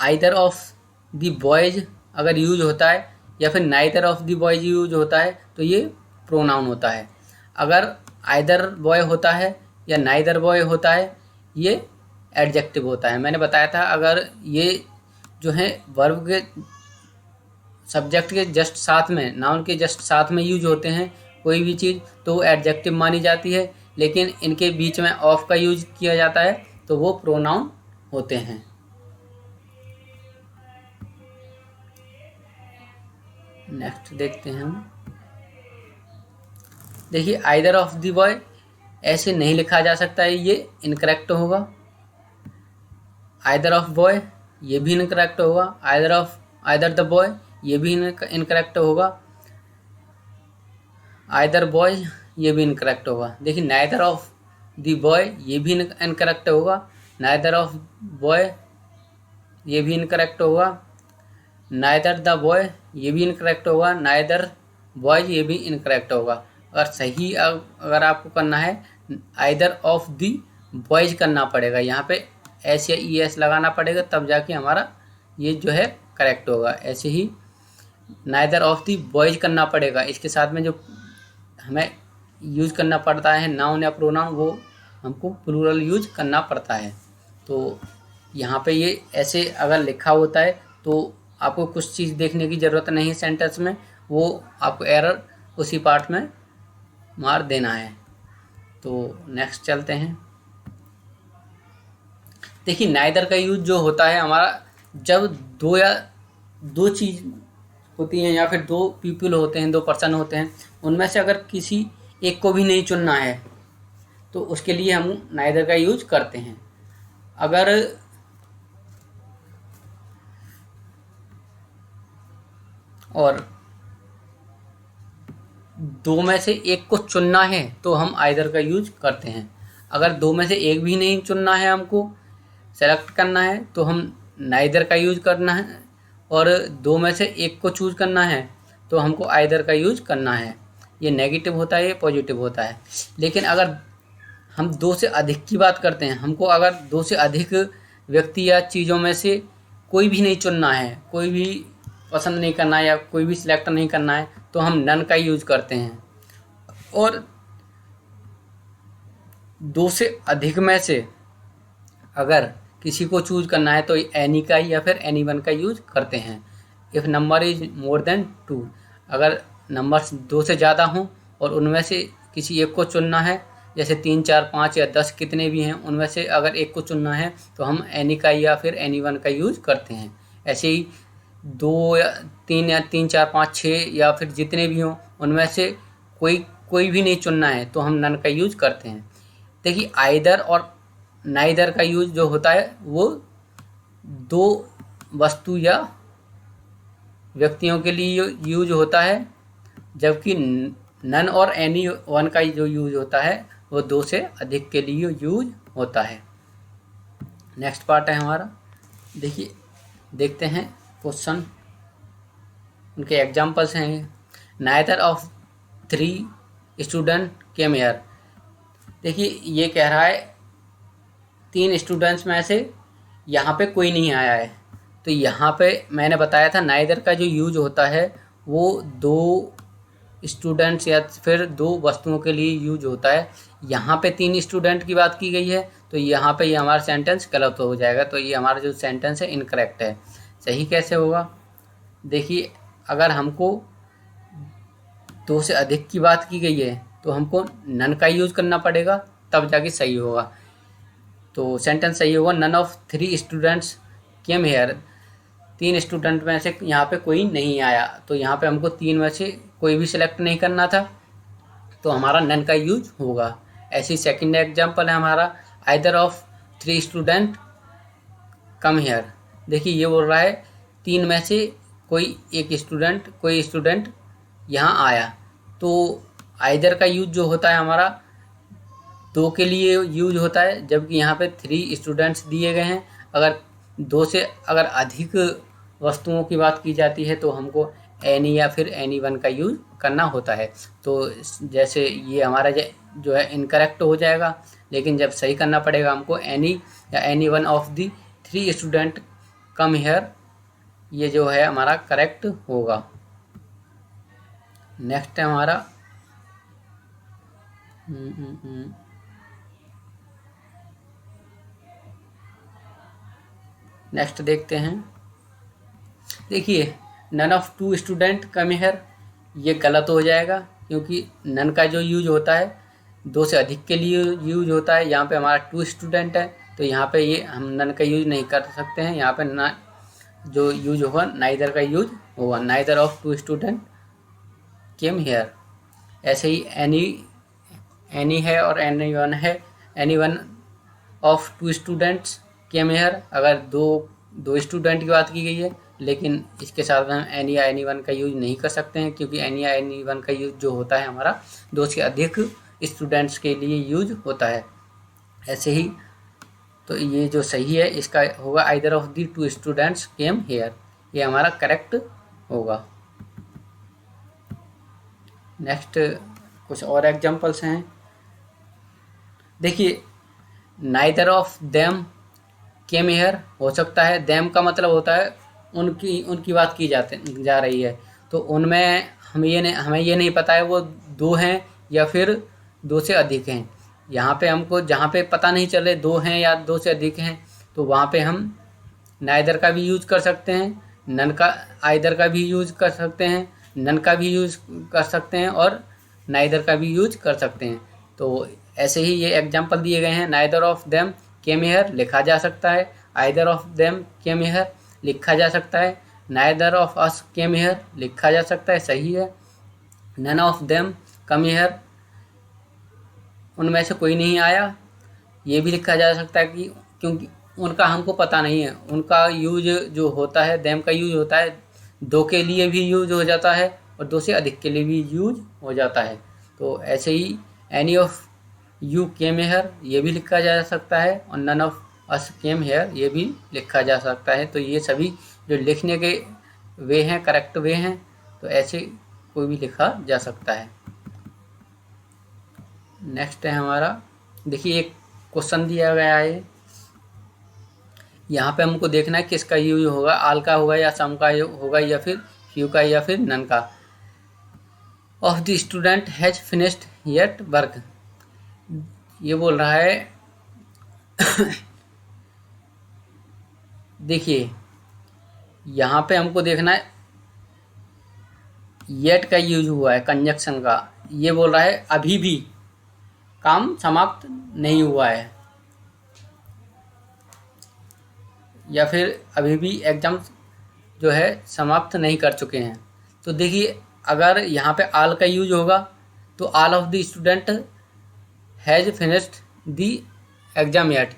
आइदर ऑफ द बॉयज अगर यूज होता है या फिर neither of the boys use होता है तो ये प्रोनाउन होता है। अगर आइदर बॉय होता है या नाइदर बॉय होता है ये एडजेक्टिव होता है। मैंने बताया था अगर ये जो है वर्ब के सब्जेक्ट के जस्ट साथ में, नाउन के जस्ट साथ में यूज होते हैं कोई भी चीज़ तो वो एडजेक्टिव मानी जाती है, लेकिन इनके बीच में ऑफ का यूज किया जाता है तो वो प्रोनाउन होते हैं। नेक्स्ट देखते हैं हम। देखिए आइदर ऑफ द बॉय ऐसे नहीं लिखा जा सकता है, ये इनकरेक्ट होगा। आइदर ऑफ बॉय ये भी इनकरेक्ट होगा। आइदर द बॉय ये भी इनकरेक्ट होगा। आइदर बॉय ये भी इनकरेक्ट होगा। देखिए नाइदर ऑफ द बॉय ये भी इनकरेक्ट होगा। नाइदर ऑफ बॉय ये भी इनकरेक्ट होगा। नाइदर द बॉय ये भी इनकरेक्ट होगा। नाइदर बॉयज ये भी इनकरेक्ट होगा। अगर सही अगर आपको करना है आइदर ऑफ द बॉयज करना पड़ेगा, यहाँ पे एस या ई एस लगाना पड़ेगा तब जाके हमारा ये जो है करेक्ट होगा। ऐसे ही नाइदर ऑफ द बॉयज करना पड़ेगा, इसके साथ में जो हमें यूज करना पड़ता है नाउन या प्रोनाउन वो हमको प्लूरल यूज करना पड़ता है। तो यहाँ पे ये ऐसे अगर लिखा होता है तो आपको कुछ चीज़ देखने की ज़रूरत नहीं है सेंटेंस में, वो आपको एरर उसी पार्ट में मार देना है। तो नेक्स्ट चलते हैं। देखिए नाइदर का यूज जो होता है हमारा जब दो चीज़ होती हैं या फिर दो पीपल होते हैं, दो पर्सन होते हैं, उनमें से अगर किसी एक को भी नहीं चुनना है तो उसके लिए हम नाइदर का यूज करते हैं। अगर और दो में से एक को चुनना है तो हम आइदर का यूज करते हैं। अगर दो में से एक भी नहीं चुनना है, हमको सेलेक्ट करना है तो हम नाइदर का यूज करना है, और दो में से एक को चूज करना है तो हमको आइदर का यूज करना है। ये नेगेटिव होता है, ये पॉजिटिव होता है। लेकिन अगर हम दो से अधिक की बात करते हैं, हमको अगर दो से अधिक व्यक्ति या चीज़ों में से कोई भी नहीं चुनना है, कोई भी पसंद नहीं करना है या कोई भी सिलेक्ट नहीं करना है तो हम नन का यूज करते हैं। और दो से अधिक में से अगर किसी को चूज करना है तो एनी का या फिर एनी वन का यूज करते हैं। If number is more than 2, अगर नंबर्स दो से ज़्यादा हों और उनमें से किसी एक को चुनना है, जैसे 3, 4, 5 या 10 कितने भी हैं उनमें से अगर एक को चुनना है तो हम एनी का या फिर एनी वन का यूज करते हैं। ऐसे ही 2 या 3, 4, 5, 6 या फिर जितने भी हों उनमें से कोई भी नहीं चुनना है तो हम नन का यूज करते हैं। देखिए आइदर और नाइदर का यूज जो होता है वो दो वस्तु या व्यक्तियों के लिए यूज होता है, जबकि नन और एनी वन का जो यूज होता है वो दो से अधिक के लिए यूज होता है। नेक्स्ट पार्ट है हमारा। देखिए देखते हैं क्वेश्चन, उनके एग्जांपल्स हैं। Neither of 3 student came here. देखिए ये कह रहा है 3 स्टूडेंट्स में से यहाँ पे कोई नहीं आया है। तो यहाँ पे मैंने बताया था नाइदर का जो यूज होता है वो दो स्टूडेंट्स या फिर दो वस्तुओं के लिए यूज होता है। यहाँ पे 3 स्टूडेंट की बात की गई है तो यहाँ पे ये हमारा सेंटेंस गलत हो जाएगा। तो ये हमारा जो सेंटेंस है इनकरेक्ट है। सही कैसे होगा? देखिए अगर हमको 2 से अधिक की बात की गई है तो हमको नन का यूज करना पड़ेगा तब जाके सही होगा। तो सेंटेंस सही होगा none of 3 students came here. 3 student में से यहाँ पे कोई नहीं आया, तो यहाँ पे हमको 3 में से कोई भी सिलेक्ट नहीं करना था तो हमारा नन का यूज होगा। ऐसी सेकंड एग्जांपल है हमारा either of 3 student come here. देखिए ये बोल रहा है 3 में से कोई स्टूडेंट यहाँ आया, तो आइदर का यूज जो होता है हमारा 2 के लिए यूज होता है, जबकि यहाँ पे 3 स्टूडेंट्स दिए गए हैं। अगर 2 से अगर अधिक वस्तुओं की बात की जाती है तो हमको एनी या फिर एनी वन का यूज करना होता है। तो जैसे ये हमारा जो है इनकरेक्ट हो जाएगा, लेकिन जब सही करना पड़ेगा हमको एनी या any one of the 3 student come here, ये जो है हमारा करेक्ट होगा। नेक्स्ट है हमारा नेक्स्ट देखते हैं। देखिए, none of two student come here, ये गलत हो जाएगा क्योंकि नन का जो यूज होता है दो से अधिक के लिए यूज होता है। यहाँ पे हमारा टू स्टूडेंट है तो यहाँ पे ये हम नन का यूज नहीं कर सकते हैं। यहाँ पे ना जो यूज होगा नाइदर का यूज होगा, neither of two student came here. ऐसे ही एनी है और एनी वन है, any one of two students came here, अगर दो स्टूडेंट की बात की गई है, लेकिन इसके साथ हम एनी या एनी वन का यूज नहीं कर सकते हैं क्योंकि एनी या एनी वन का यूज जो होता है हमारा दो से अधिक स्टूडेंट्स के लिए यूज होता है। ऐसे ही तो ये जो सही है इसका होगा either of the two students came here, ये हमारा करेक्ट होगा। नेक्स्ट कुछ और एग्जांपल्स हैं। देखिए, neither of them came here हो सकता है, देम का मतलब होता है उनकी बात की जा रही है, तो उनमें हमें ये नहीं पता है वो दो हैं या फिर दो से अधिक हैं। यहाँ पे हमको जहाँ पे पता नहीं चले दो हैं या दो से अधिक हैं तो वहाँ पे हम नाइदर का भी यूज कर सकते हैं, नन का आइदर का भी यूज कर सकते हैं, नन का भी यूज कर सकते हैं और नाइदर का भी यूज कर सकते हैं। तो ऐसे ही ये एग्जांपल दिए गए हैं। Neither of them came here लिखा जा सकता है, either of them came here लिखा जा सकता है, neither of us came here लिखा जा सकता है, सही है। None of them come here, उनमें से कोई नहीं आया, ये भी लिखा जा सकता है कि क्योंकि उनका हमको पता नहीं है। उनका यूज जो होता है देम का यूज होता है दो के लिए भी यूज हो जाता है और दो से अधिक के लिए भी यूज हो जाता है। तो ऐसे ही any of you came here ये भी लिखा जा सकता है और none of us came here ये भी लिखा जा सकता है। तो ये सभी जो लिखने के वे हैं करेक्ट वे हैं, तो ऐसे कोई भी लिखा जा सकता है। नेक्स्ट है हमारा, देखिए एक क्वेश्चन दिया गया है, यहाँ पे हमको देखना है किसका यूज होगा, आल का होगा या सम का होगा या फिर फ्यू का या फिर नन का। Of the student has finished yet work, ये बोल रहा है देखिए यहाँ पे हमको देखना है येट का यूज हुआ है कंजक्शन का, ये बोल रहा है अभी भी काम समाप्त नहीं हुआ है या फिर अभी भी एग्जाम जो है समाप्त नहीं कर चुके हैं। तो देखिए अगर यहाँ पे आल का यूज होगा तो all of the student has finished the exam yet,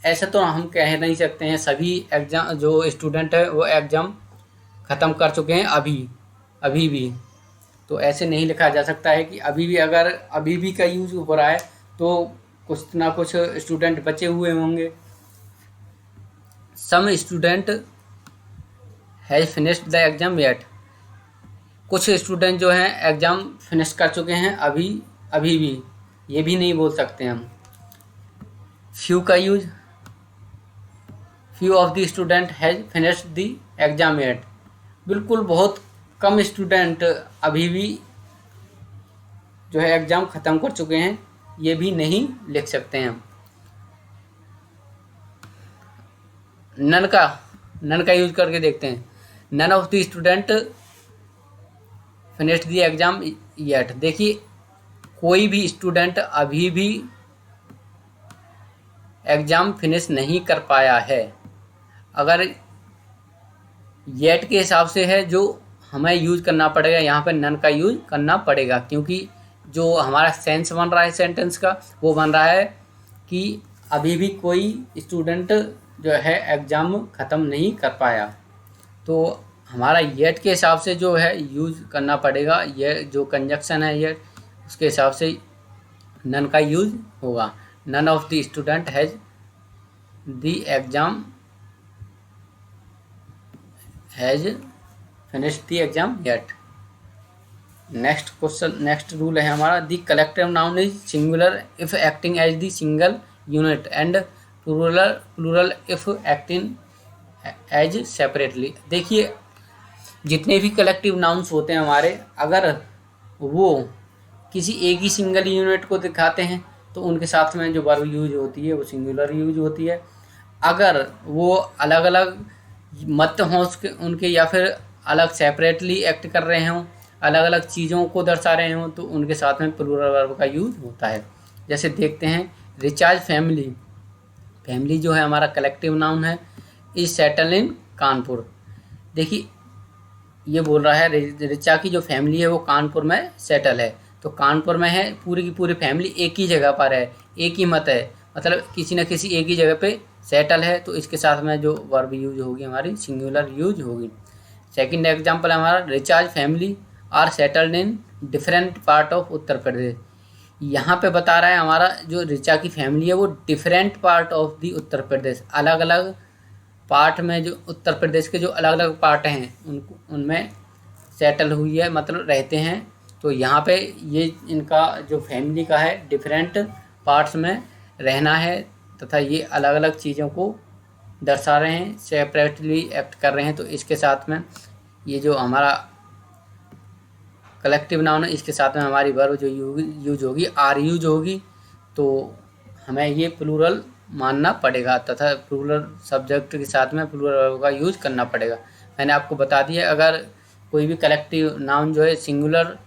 ऐसा तो हम कह नहीं सकते हैं सभी एग्ज़ाम जो स्टूडेंट है वो एग्ज़ाम ख़त्म कर चुके हैं अभी भी। तो ऐसे नहीं लिखा जा सकता है कि अभी भी, अगर अभी भी का यूज हो रहा है तो कुछ ना कुछ स्टूडेंट बचे हुए होंगे। Some student has finished the exam yet, कुछ स्टूडेंट जो हैं एग्ज़ाम फिनिश कर चुके हैं अभी भी, ये भी नहीं बोल सकते हम। फ्यू का use, few of the student has finished the exam yet, बिल्कुल बहुत कम स्टूडेंट अभी भी जो है एग्ज़ाम ख़त्म कर चुके हैं, ये भी नहीं लिख सकते हैं हम। नन का यूज करके देखते हैं। None of the student finished the exam yet, देखिए कोई भी स्टूडेंट अभी भी एग्ज़ाम फिनिश नहीं कर पाया है। अगर येट के हिसाब से है जो हमें यूज करना पड़ेगा, यहाँ पर नन का यूज करना पड़ेगा क्योंकि जो हमारा सेंस बन रहा है सेंटेंस का वो बन रहा है कि अभी भी कोई स्टूडेंट जो है एग्ज़ाम ख़त्म नहीं कर पाया। तो हमारा येट के हिसाब से जो है यूज करना पड़ेगा, ये जो कंजक्शन है ये उसके हिसाब से नन का यूज होगा। None of the student has the exam has finished the exam yet. Next question, next rule है हमारा, the collective noun is singular if acting as the single unit and plural if acting as separately. देखिए जितने भी कलेक्टिव नाउन्स होते हैं हमारे, अगर वो किसी एक ही सिंगल यूनिट को दिखाते हैं तो उनके साथ में जो वर्ब यूज होती है वो सिंगुलर यूज होती है। अगर वो अलग अलग मत हों उनके, या फिर अलग सेपरेटली एक्ट कर रहे हों, अलग अलग चीज़ों को दर्शा रहे हों, तो उनके साथ में प्लूरल वर्ब का यूज होता है। जैसे देखते हैं, रिचार्ज फैमिली, फैमिली जो है हमारा कलेक्टिव नाउन है, इज सेटल इन कानपुर। देखिए ये बोल रहा है रिचा की जो फैमिली है वो कानपुर में सेटल है, तो कानपुर में है, पूरी की पूरी फैमिली एक ही जगह पर है, एक ही मत है, मतलब किसी न किसी एक ही जगह पे सेटल है, तो इसके साथ में जो वर्ब यूज होगी हमारी सिंगुलर यूज होगी। सेकंड एग्जांपल है हमारा, Richard's family are settled in different part of Uttar Pradesh. यहाँ पे बता रहा है हमारा जो रिचा की फैमिली है वो different part of the Uttar Pradesh, अलग अलग पार्ट में, जो उत्तर प्रदेश के जो अलग अलग पार्ट हैं उनमें सेटल हुई है, मतलब रहते हैं। तो यहाँ पे ये इनका जो फैमिली का है डिफरेंट पार्ट्स में रहना है, तथा ये अलग अलग चीज़ों को दर्शा रहे हैं, सेपरेटली एक्ट कर रहे हैं, तो इसके साथ में ये जो हमारा कलेक्टिव नाउन है इसके साथ में हमारी वर्ब जो यूज होगी आर यूज होगी, तो हमें ये प्लूरल मानना पड़ेगा, तथा प्लूरल सब्जेक्ट के साथ में प्लूरल वर्ब का यूज करना पड़ेगा। मैंने आपको बता दिया, अगर कोई भी कलेक्टिव नाउन जो है सिंगुलर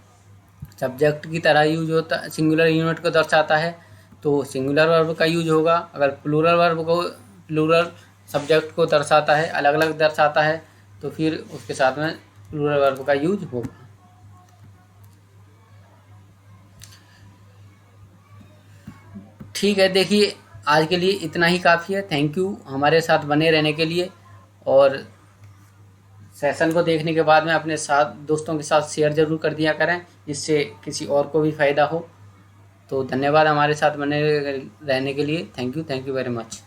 सब्जेक्ट की तरह यूज होता, सिंगुलर यूनिट को दर्शाता है तो सिंगुलर वर्ब का यूज होगा। अगर प्लूरल वर्ब को, प्लूरल सब्जेक्ट को दर्शाता है, अलग अलग दर्शाता है, तो फिर उसके साथ में प्लूरल वर्ब का यूज होगा। ठीक है, देखिए आज के लिए इतना ही काफ़ी है। थैंक यू हमारे साथ बने रहने के लिए, और सेशन को देखने के बाद में अपने साथ दोस्तों के साथ शेयर ज़रूर कर दिया करें, जिससे किसी और को भी फ़ायदा हो। तो धन्यवाद हमारे साथ बने रहने के लिए। Thank you very much.